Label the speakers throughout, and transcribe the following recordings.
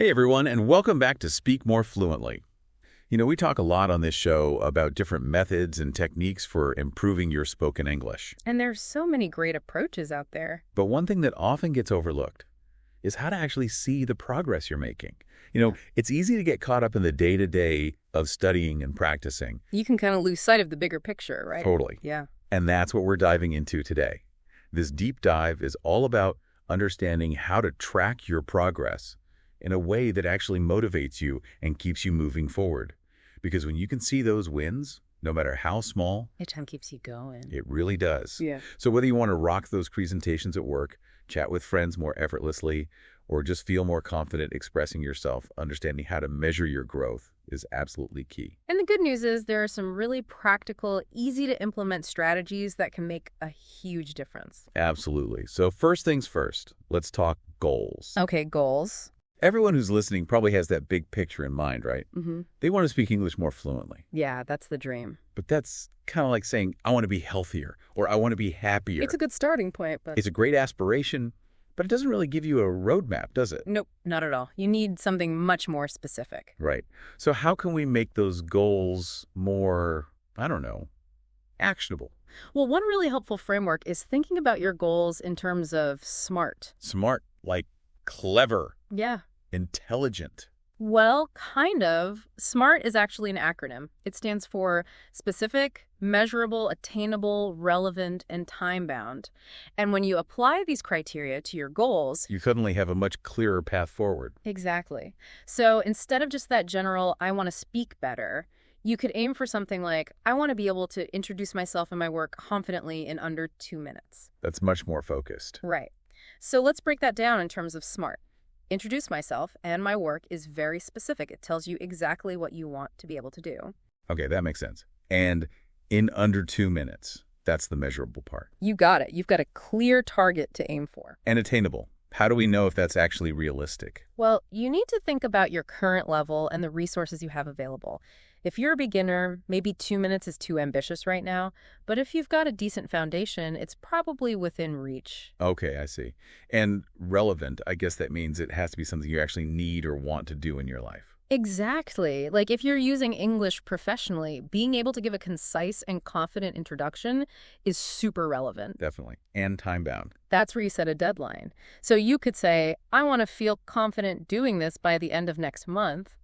Speaker 1: Hey everyone, and welcome back to Speak More Fluently. We talk a lot on this show about different methods and techniques for improving your spoken English.
Speaker 2: And there's so many great approaches out there.
Speaker 1: But one thing that often gets overlooked is how to actually see the progress you're making. It's easy to get caught up in the day-to-day of studying and practicing.
Speaker 2: You can kind of lose sight of the bigger picture, right?
Speaker 1: Totally.
Speaker 2: Yeah.
Speaker 1: And that's what we're diving into today. This deep dive is all about understanding how to track your progress in a way that actually motivates you and keeps you moving forward. Because when you can see those wins, no matter how small,
Speaker 2: It time keeps you going.
Speaker 1: it really does.
Speaker 2: Yeah.
Speaker 1: So whether you want to rock those presentations at work, chat with friends more effortlessly, or just feel more confident expressing yourself, understanding how to measure your growth is absolutely key.
Speaker 2: And the good news is there are some really practical, easy to implement strategies that can make a huge difference.
Speaker 1: Absolutely. So first things first, let's talk goals.
Speaker 2: Okay, goals.
Speaker 1: Everyone who's listening probably has that big picture in mind, right?
Speaker 2: Mm-hmm.
Speaker 1: They want to speak English more fluently.
Speaker 2: Yeah, that's the dream.
Speaker 1: But that's kind of like saying, I want to be healthier or I want to be happier.
Speaker 2: It's a good starting point, but
Speaker 1: It's a great aspiration, but it doesn't really give you a roadmap, does it?
Speaker 2: nope, not at all. You need something much more specific.
Speaker 1: Right. So how can we make those goals more, actionable?
Speaker 2: Well, one really helpful framework is thinking about your goals in terms of SMART.
Speaker 1: Smart, like clever,
Speaker 2: Yeah.
Speaker 1: intelligent.
Speaker 2: Well, kind of. SMART is actually an acronym. It stands for specific, measurable, attainable, relevant, and time-bound. And when you apply these criteria to your goals,
Speaker 1: You suddenly have a much clearer path forward.
Speaker 2: exactly. So instead of just that general, I want to speak better, you could aim for something like, I want to be able to introduce myself and my work confidently in under 2 minutes.
Speaker 1: That's much more focused.
Speaker 2: Right. So let's break that down in terms of SMART. Introduce myself and my work is very specific. It tells you exactly what you want to be able to do.
Speaker 1: Okay, that makes sense. And in under 2 minutes, that's the measurable part.
Speaker 2: You got it. You've got a clear target to aim for.
Speaker 1: And attainable. How do we know if that's actually realistic?
Speaker 2: Well, you need to think about your current level and the resources you have available. If you're a beginner, maybe 2 minutes is too ambitious right now, but if you've got a decent foundation, it's probably within reach.
Speaker 1: Okay, I see. And relevant, I guess that means it has to be something you actually need or want to do in your life.
Speaker 2: Exactly. Like if you're using English professionally, being able to give a concise and confident introduction is super relevant.
Speaker 1: Definitely. And time-bound.
Speaker 2: That's where you set a deadline. So you could say, I want to feel confident doing this by the end of next month.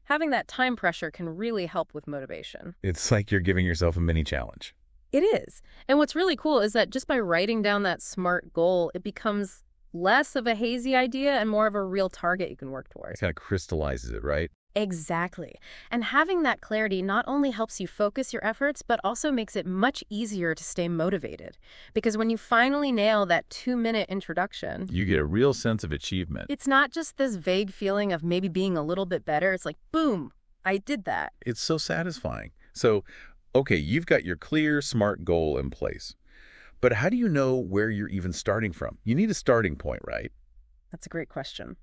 Speaker 2: Having that time pressure can really help with motivation.
Speaker 1: It's like you're giving yourself a mini challenge.
Speaker 2: It is. And what's really cool is that just by writing down that SMART goal, it becomes less of a hazy idea and more of a real target you can work
Speaker 1: It
Speaker 2: towards.
Speaker 1: kind of crystallizes it, right?
Speaker 2: Exactly. And having that clarity not only helps you focus your efforts, but also makes it much easier to stay motivated. Because when you finally nail that 2-minute introduction,
Speaker 1: You get a real sense of achievement.
Speaker 2: it's not just this vague feeling of maybe being a little bit better. It's like, boom, I did that.
Speaker 1: It's so satisfying. So, okay, you've got your clear, smart goal in place. But how do you know where you're even starting from? You need a starting point, right?
Speaker 2: That's a great question.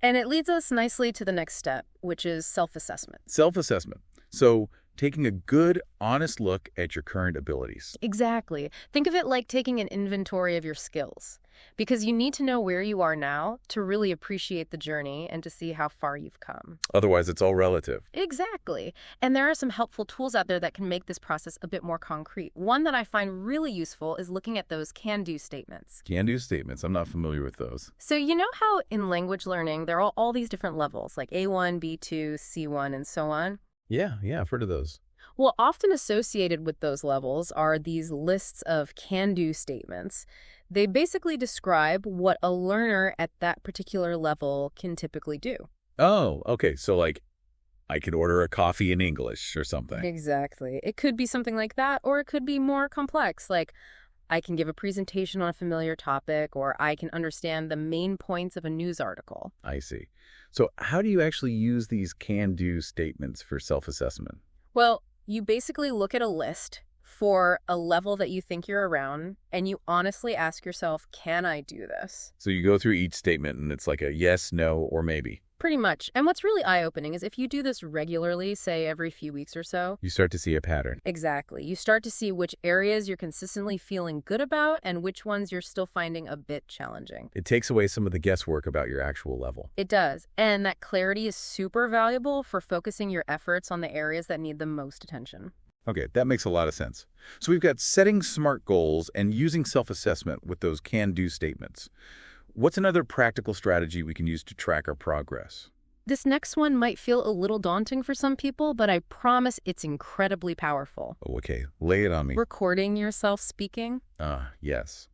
Speaker 2: And it leads us nicely to the next step, which is self-assessment.
Speaker 1: Self-assessment. So, taking a good, honest look at your current abilities.
Speaker 2: Exactly. Think of it like taking an inventory of your skills, because you need to know where you are now to really appreciate the journey and to see how far you've come.
Speaker 1: Otherwise, it's all relative.
Speaker 2: Exactly. And there are some helpful tools out there that can make this process a bit more concrete. One that I find really useful is looking at those can-do statements.
Speaker 1: Can-do statements. I'm not familiar with those.
Speaker 2: So you know how in language learning, there are all these different levels, like A1, B2, C1, and so on?
Speaker 1: Yeah, I've heard of those.
Speaker 2: Well, often associated with those levels are these lists of can-do statements. They basically describe what a learner at that particular level can typically do.
Speaker 1: Oh, okay. So, like, I could order a coffee in English or something.
Speaker 2: Exactly. It could be something like that, or it could be more complex, like I can give a presentation on a familiar topic, or I can understand the main points of a news article.
Speaker 1: I see. So how do you actually use these can-do statements for self-assessment?
Speaker 2: Well, you basically look at a list for a level that you think you're around, and you honestly ask yourself, can I do this?
Speaker 1: So you go through each statement and it's like a yes, no, or maybe.
Speaker 2: Pretty much. And what's really eye-opening is if you do this regularly, say every few weeks or so.
Speaker 1: You start to see a pattern.
Speaker 2: Exactly. You start to see which areas you're consistently feeling good about and which ones you're still finding a bit challenging.
Speaker 1: It takes away some of the guesswork about your actual level.
Speaker 2: It does. And that clarity is super valuable for focusing your efforts on the areas that need the most attention.
Speaker 1: Okay, that makes a lot of sense. So we've got setting SMART goals and using self-assessment with those can-do statements. What's another practical strategy we can use to track our progress?
Speaker 2: This next one might feel a little daunting for some people, but I promise it's incredibly powerful.
Speaker 1: Oh, okay, lay it on me.
Speaker 2: Recording yourself speaking.
Speaker 1: Yes.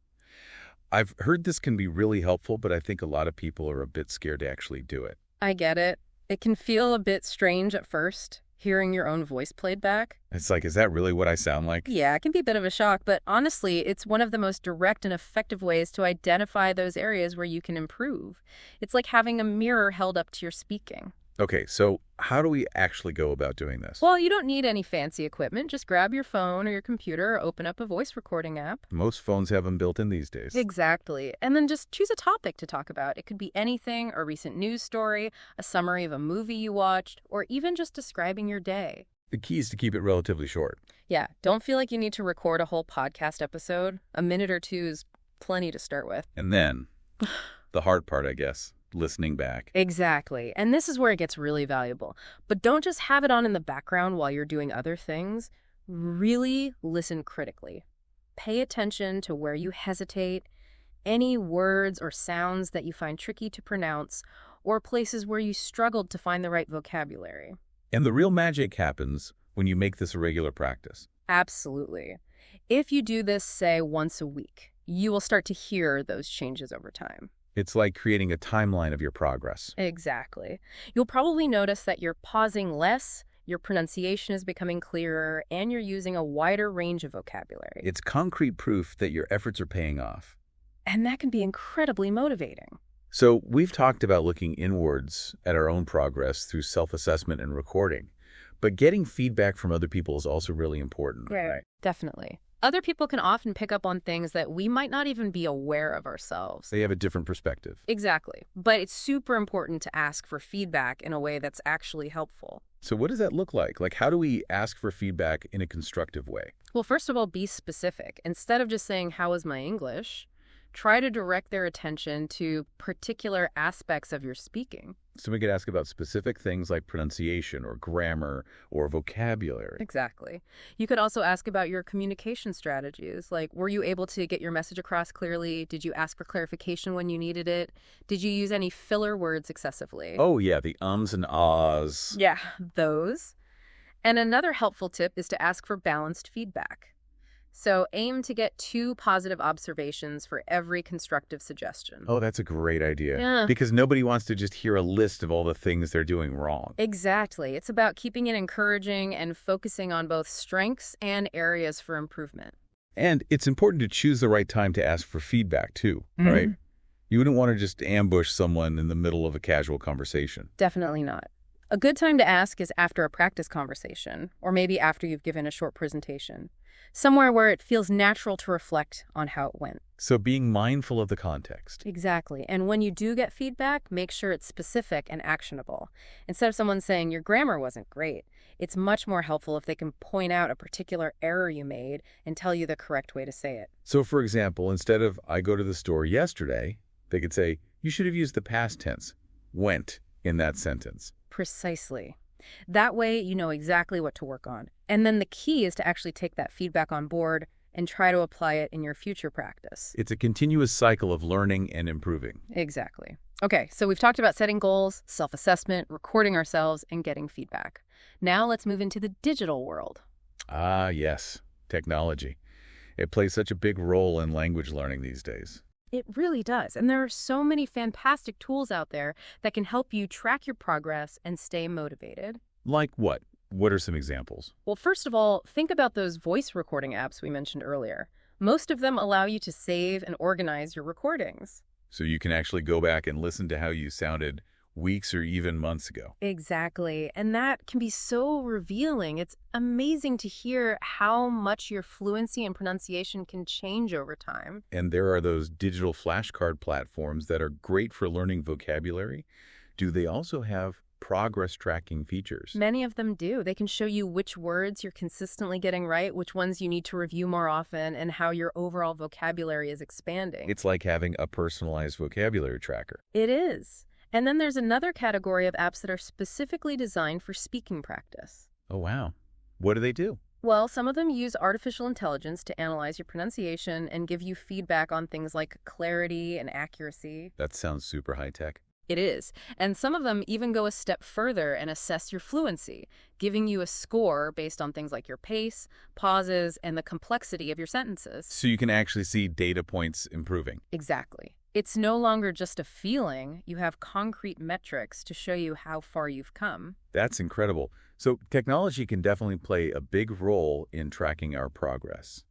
Speaker 1: I've heard this can be really helpful, but I think a lot of people are a bit scared to actually do it.
Speaker 2: I get it. It can feel a bit strange at first, hearing your own voice played back.
Speaker 1: It's like, is that really what I sound like?
Speaker 2: Yeah, it can be a bit of a shock, but honestly, it's one of the most direct and effective ways to identify those areas where you can improve. It's like having a mirror held up to your speaking.
Speaker 1: Okay, so how do we actually go about doing this?
Speaker 2: Well, you don't need any fancy equipment. Just grab your phone or your computer or open up a voice recording app.
Speaker 1: Most phones have them built in these days.
Speaker 2: Exactly. And then just choose a topic to talk about. It could be anything, a recent news story, a summary of a movie you watched, or even just describing your day.
Speaker 1: The key is to keep it relatively short.
Speaker 2: Yeah, don't feel like you need to record a whole podcast episode. A minute or two is plenty to start with.
Speaker 1: And then, the hard part, I guess, listening back.
Speaker 2: Exactly. And this is where it gets really valuable. But don't just have it on in the background while you're doing other things. Really listen critically. Pay attention to where you hesitate, any words or sounds that you find tricky to pronounce, or places where you struggled to find the right vocabulary.
Speaker 1: And the real magic happens when you make this a regular practice.
Speaker 2: Absolutely. If you do this, say, once a week, you will start to hear those changes over time.
Speaker 1: It's like creating a timeline of your progress.
Speaker 2: Exactly. You'll probably notice that you're pausing less, your pronunciation is becoming clearer, and you're using a wider range of vocabulary.
Speaker 1: It's concrete proof that your efforts are paying off.
Speaker 2: And that can be incredibly motivating.
Speaker 1: So we've talked about looking inwards at our own progress through self-assessment and recording. But getting feedback from other people is also really important, right?
Speaker 2: Definitely. Other people can often pick up on things that we might not even be aware of ourselves.
Speaker 1: They have a different perspective.
Speaker 2: Exactly. But it's super important to ask for feedback in a way that's actually helpful.
Speaker 1: So what does that look like? Like, how do we ask for feedback in a constructive way?
Speaker 2: Well, first of all, be specific. Instead of just saying, "How is my English?" try to direct their attention to particular aspects of your speaking.
Speaker 1: So we could ask about specific things like pronunciation or grammar or vocabulary.
Speaker 2: Exactly. You could also ask about your communication strategies, like were you able to get your message across clearly? Did you ask for clarification when you needed it? Did you use any filler words excessively?
Speaker 1: Oh, yeah, the ums and ahs.
Speaker 2: Yeah, those. And another helpful tip is to ask for balanced feedback. So aim to get 2 positive observations for every constructive suggestion.
Speaker 1: Oh, that's a great idea.
Speaker 2: Yeah.
Speaker 1: Because nobody wants to just hear a list of all the things they're doing wrong.
Speaker 2: Exactly. It's about keeping it encouraging and focusing on both strengths and areas for improvement.
Speaker 1: And it's important to choose the right time to ask for feedback, too, right? You wouldn't want to just ambush someone in the middle of a casual conversation.
Speaker 2: Definitely not. A good time to ask is after a practice conversation, or maybe after you've given a short presentation. Somewhere where it feels natural to reflect on how it went.
Speaker 1: So being mindful of the context.
Speaker 2: Exactly. And when you do get feedback, make sure it's specific and actionable. Instead of someone saying your grammar wasn't great, it's much more helpful if they can point out a particular error you made and tell you the correct way to say it.
Speaker 1: So, for example, instead of "I go to the store yesterday," they could say, "You should have used the past tense, went," in that sentence.
Speaker 2: Precisely. That way, you know exactly what to work on. And then the key is to actually take that feedback on board and try to apply it in your future practice.
Speaker 1: It's a continuous cycle of learning and improving.
Speaker 2: Exactly. Okay, so we've talked about setting goals, self-assessment, recording ourselves, and getting feedback. Now let's move into the digital world.
Speaker 1: Ah, yes, technology. It plays such a big role in language learning these days.
Speaker 2: It really does. And there are so many fantastic tools out there that can help you track your progress and stay motivated.
Speaker 1: Like what? What are some examples?
Speaker 2: Well, first of all, think about those voice recording apps we mentioned earlier. Most of them allow you to save and organize your recordings.
Speaker 1: So you can actually go back and listen to how you sounded weeks or even months ago.
Speaker 2: Exactly. And that can be so revealing. It's amazing to hear how much your fluency and pronunciation can change over time.
Speaker 1: And there are those digital flashcard platforms that are great for learning vocabulary. Do they also have progress tracking features?
Speaker 2: Many of them do. They can show you which words you're consistently getting right, which ones you need to review more often, and how your overall vocabulary is expanding.
Speaker 1: It's like having a personalized vocabulary tracker.
Speaker 2: It is. And then there's another category of apps that are specifically designed for speaking practice.
Speaker 1: Oh, wow. What do they do?
Speaker 2: Well, some of them use artificial intelligence to analyze your pronunciation and give you feedback on things like clarity and accuracy.
Speaker 1: That sounds super high-tech.
Speaker 2: It is. And some of them even go a step further and assess your fluency, giving you a score based on things like your pace, pauses, and the complexity of your sentences.
Speaker 1: So you can actually see data points improving.
Speaker 2: Exactly. It's no longer just a feeling. You have concrete metrics to show you how far you've come.
Speaker 1: That's incredible. So technology can definitely play a big role in tracking our progress.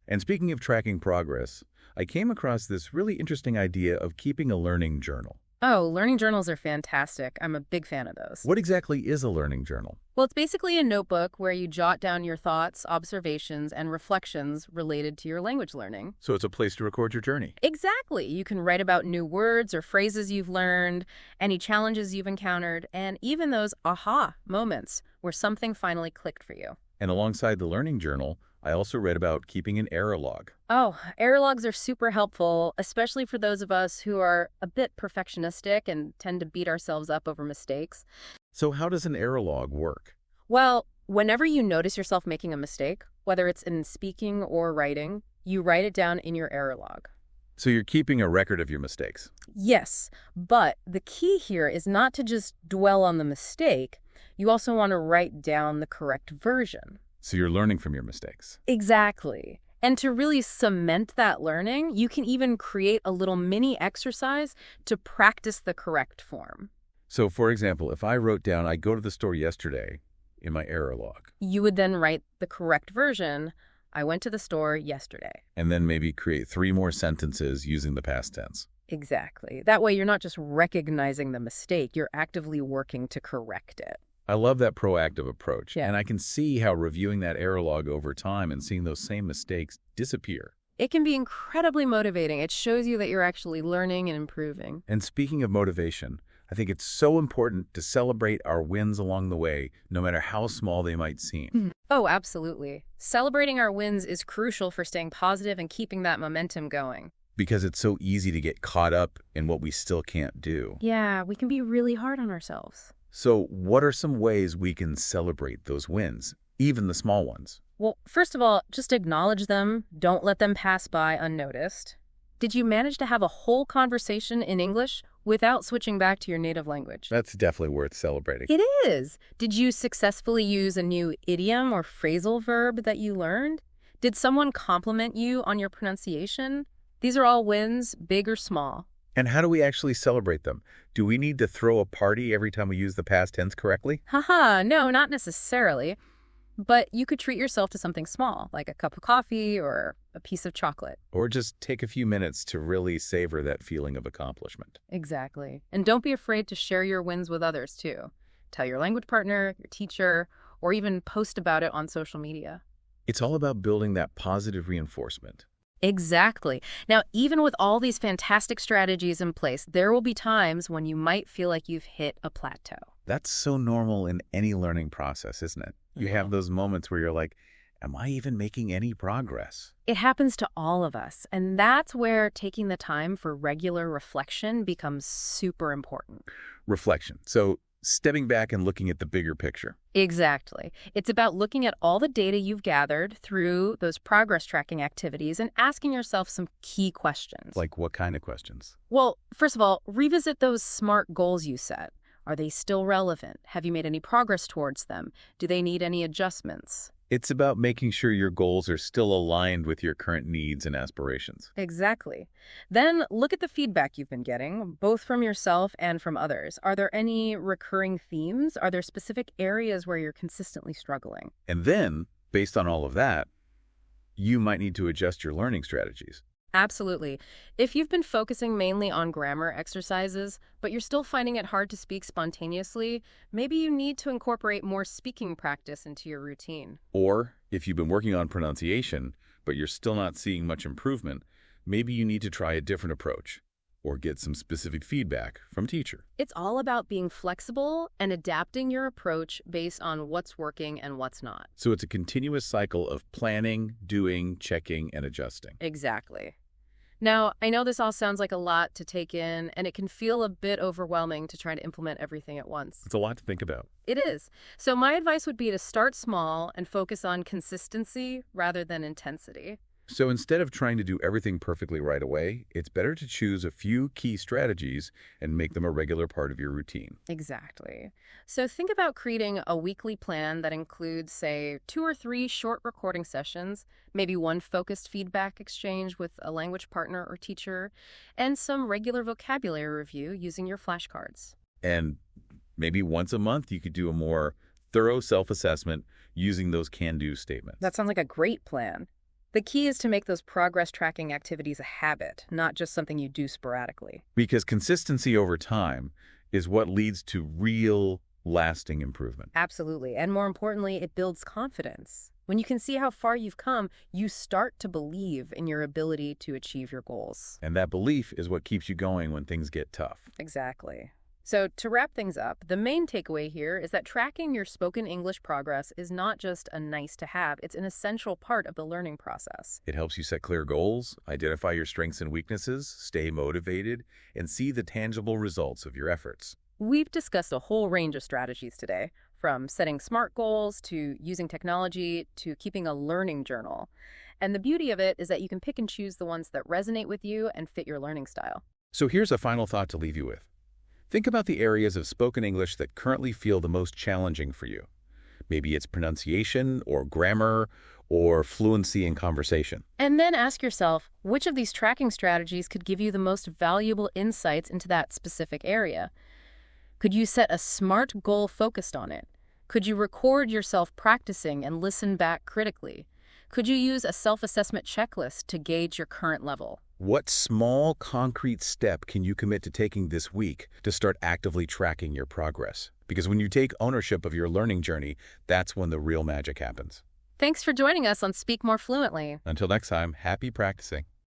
Speaker 1: And speaking of tracking progress, I came across this really interesting idea of keeping a learning journal.
Speaker 2: Oh, learning journals are fantastic. I'm a big fan of those.
Speaker 1: What exactly is a learning journal?
Speaker 2: Well, it's basically a notebook where you jot down your thoughts, observations, and reflections related to your language learning.
Speaker 1: So it's a place to record your journey.
Speaker 2: Exactly. You can write about new words or phrases you've learned, any challenges you've encountered, and even those aha moments where something finally clicked for you.
Speaker 1: And alongside the learning journal, I also read about keeping an error log.
Speaker 2: Oh, error logs are super helpful, especially for those of us who are a bit perfectionistic and tend to beat ourselves up over mistakes.
Speaker 1: So how does an error log work?
Speaker 2: Well, whenever you notice yourself making a mistake, whether it's in speaking or writing, you write it down in your error log.
Speaker 1: So you're keeping a record of your mistakes.
Speaker 2: Yes, but the key here is not to just dwell on the mistake. You also want to write down the correct version.
Speaker 1: So you're learning from your mistakes.
Speaker 2: Exactly. And to really cement that learning, you can even create a little mini exercise to practice the correct form.
Speaker 1: So for example, if I wrote down, I go to the store yesterday in my error log.
Speaker 2: You would then write the correct version, I went to the store yesterday.
Speaker 1: And then maybe create 3 more sentences using the past tense.
Speaker 2: Exactly. That way you're not just recognizing the mistake, you're actively working to correct it.
Speaker 1: I love that proactive approach.
Speaker 2: Yeah.
Speaker 1: And I can see how reviewing that error log over time and seeing those same mistakes disappear.
Speaker 2: It can be incredibly motivating. It shows you that you're actually learning and improving.
Speaker 1: And speaking of motivation, I think it's so important to celebrate our wins along the way, no matter how small they might seem.
Speaker 2: Oh, absolutely. Celebrating our wins is crucial for staying positive and keeping that momentum going.
Speaker 1: Because it's so easy to get caught up in what we still can't do.
Speaker 2: Yeah, we can be really hard on ourselves.
Speaker 1: So what are some ways we can celebrate those wins, even the small ones?
Speaker 2: Well, first of all, just acknowledge them. Don't let them pass by unnoticed. Did you manage to have a whole conversation in English without switching back to your native language?
Speaker 1: That's definitely worth celebrating.
Speaker 2: It is. Did you successfully use a new idiom or phrasal verb that you learned? Did someone compliment you on your pronunciation? These are all wins, big or small.
Speaker 1: And how do we actually celebrate them? Do we need to throw a party every time we use the past tense correctly?
Speaker 2: Haha, no, not necessarily. But you could treat yourself to something small, like a cup of coffee or a piece of chocolate.
Speaker 1: Or just take a few minutes to really savor that feeling of accomplishment.
Speaker 2: Exactly. And don't be afraid to share your wins with others, too. Tell your language partner, your teacher, or even post about it on social media.
Speaker 1: It's all about building that positive reinforcement.
Speaker 2: Exactly. Now, even with all these fantastic strategies in place, there will be times when you might feel like you've hit a plateau.
Speaker 1: That's so normal in any learning process, isn't it? You have those moments where you're like, am I even making any progress?
Speaker 2: It happens to all of us, and that's where taking the time for regular reflection becomes super important.
Speaker 1: Reflection. So stepping back and looking at the bigger picture.
Speaker 2: Exactly. It's about looking at all the data you've gathered through those progress tracking activities and asking yourself some key questions.
Speaker 1: Like what kind of questions?
Speaker 2: Well, first of all, revisit those SMART goals you set. Are they still relevant? Have you made any progress towards them? Do they need any adjustments?
Speaker 1: It's about making sure your goals are still aligned with your current needs and aspirations.
Speaker 2: Exactly. Then look at the feedback you've been getting, both from yourself and from others. Are there any recurring themes? Are there specific areas where you're consistently struggling?
Speaker 1: And then, based on all of that, you might need to adjust your learning strategies.
Speaker 2: Absolutely. If you've been focusing mainly on grammar exercises, but you're still finding it hard to speak spontaneously, maybe you need to incorporate more speaking practice into your routine.
Speaker 1: Or, if you've been working on pronunciation, but you're still not seeing much improvement, maybe you need to try a different approach. or get some specific feedback from teacher.
Speaker 2: It's all about being flexible and adapting your approach based on what's working and what's not.
Speaker 1: So it's a continuous cycle of planning, doing, checking, and adjusting.
Speaker 2: Exactly. Now, I know this all sounds like a lot to take in, and it can feel a bit overwhelming to try to implement everything at once.
Speaker 1: It's a lot to think about.
Speaker 2: It is. So my advice would be to start small and focus on consistency rather than intensity.
Speaker 1: So instead of trying to do everything perfectly right away, it's better to choose a few key strategies and make them a regular part of your routine.
Speaker 2: Exactly. So think about creating a weekly plan that includes, say, 2 or 3 short recording sessions, maybe one focused feedback exchange with a language partner or teacher, and some regular vocabulary review using your flashcards.
Speaker 1: And maybe once a month, you could do a more thorough self-assessment using those can-do statements.
Speaker 2: That sounds like a great plan. The key is to make those progress tracking activities a habit, not just something you do sporadically.
Speaker 1: Because consistency over time is what leads to real, lasting improvement.
Speaker 2: Absolutely. And more importantly, it builds confidence. When you can see how far you've come, you start to believe in your ability to achieve your goals.
Speaker 1: And that belief is what keeps you going when things get tough.
Speaker 2: Exactly. So to wrap things up, the main takeaway here is that tracking your spoken English progress is not just a nice to have, it's an essential part of the learning process.
Speaker 1: It helps you set clear goals, identify your strengths and weaknesses, stay motivated, and see the tangible results of your efforts.
Speaker 2: We've discussed a whole range of strategies today, from setting SMART goals to using technology to keeping a learning journal. And the beauty of it is that you can pick and choose the ones that resonate with you and fit your learning style.
Speaker 1: So here's a final thought to leave you with. Think about the areas of spoken English that currently feel the most challenging for you. Maybe it's pronunciation or grammar or fluency in conversation.
Speaker 2: And then ask yourself, which of these tracking strategies could give you the most valuable insights into that specific area? Could you set a SMART goal focused on it? Could you record yourself practicing and listen back critically? Could you use a self-assessment checklist to gauge your current level?
Speaker 1: What small, concrete step can you commit to taking this week to start actively tracking your progress? Because when you take ownership of your learning journey, that's when the real magic happens.
Speaker 2: Thanks for joining us on Speak More Fluently.
Speaker 1: Until next time, happy practicing.